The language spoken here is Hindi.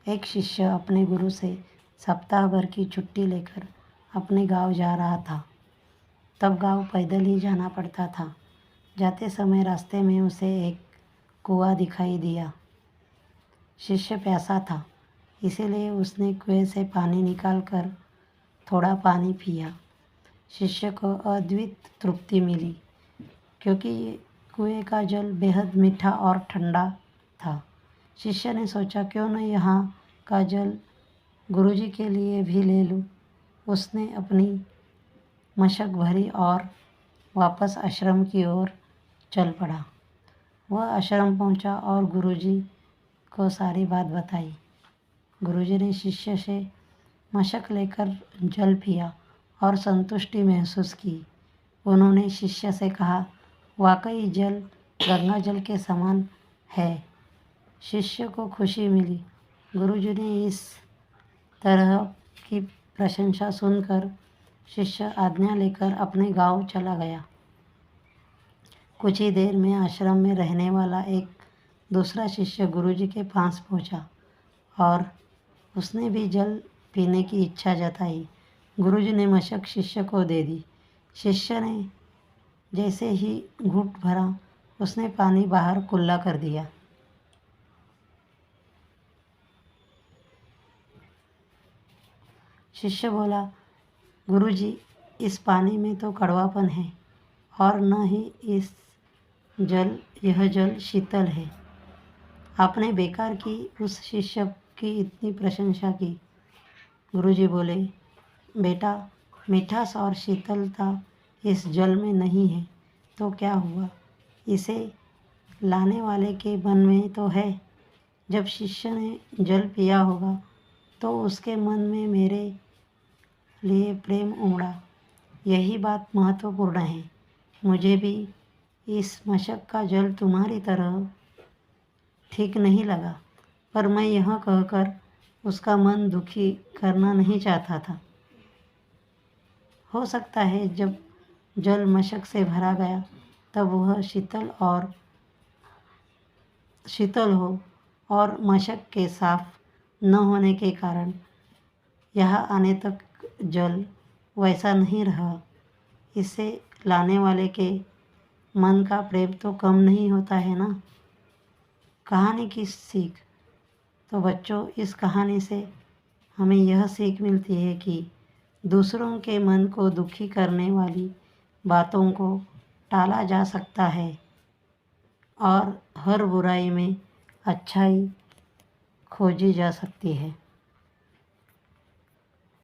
एक शिष्य अपने गुरु से सप्ताह भर की छुट्टी लेकर अपने गांव जा रहा था। तब गांव पैदल ही जाना पड़ता था। जाते समय रास्ते में उसे एक कुआं दिखाई दिया। शिष्य प्यासा था, इसीलिए उसने कुएं से पानी निकालकर थोड़ा पानी पिया। शिष्य को अद्भुत तृप्ति मिली, क्योंकि कुएं का जल बेहद मीठा और ठंडा था। शिष्य ने सोचा, क्यों न यहाँ का जल गुरुजी के लिए भी ले लूँ। उसने अपनी मशक भरी और वापस आश्रम की ओर चल पड़ा। वह आश्रम पहुँचा और गुरुजी को सारी बात बताई। गुरुजी ने शिष्य से मशक लेकर जल पिया और संतुष्टि महसूस की। उन्होंने शिष्य से कहा, वाकई जल गंगा जल के समान है। शिष्य को खुशी मिली। गुरुजी ने इस तरह की प्रशंसा सुनकर शिष्य आज्ञा लेकर अपने गांव चला गया। कुछ ही देर में आश्रम में रहने वाला एक दूसरा शिष्य गुरुजी के पास पहुंचा और उसने भी जल पीने की इच्छा जताई। गुरुजी ने मशक शिष्य को दे दी। शिष्य ने जैसे ही घूंट भरा, उसने पानी बाहर कुल्ला कर दिया। शिष्य बोला, गुरुजी, इस पानी में तो कड़वापन है और न ही यह जल शीतल है। आपने बेकार की उस शिष्य की इतनी प्रशंसा की। गुरुजी बोले, बेटा, मिठास और शीतलता इस जल में नहीं है तो क्या हुआ, इसे लाने वाले के मन में तो है। जब शिष्य ने जल पिया होगा तो उसके मन में मेरे लिए प्रेम उमड़ा। यही बात महत्वपूर्ण है। मुझे भी इस मशक का जल तुम्हारी तरह ठीक नहीं लगा, पर मैं यह कहकर उसका मन दुखी करना नहीं चाहता था। हो सकता है जब जल मशक से भरा गया तब वह शीतल हो और मशक के साफ न होने के कारण यहाँ आने तक जल वैसा नहीं रहा। इसे लाने वाले के मन का प्रेम तो कम नहीं होता है ना। कहानी की सीख। तो बच्चों, इस कहानी से हमें यह सीख मिलती है कि दूसरों के मन को दुखी करने वाली बातों को टाला जा सकता है और हर बुराई में अच्छाई खोजी जा सकती है।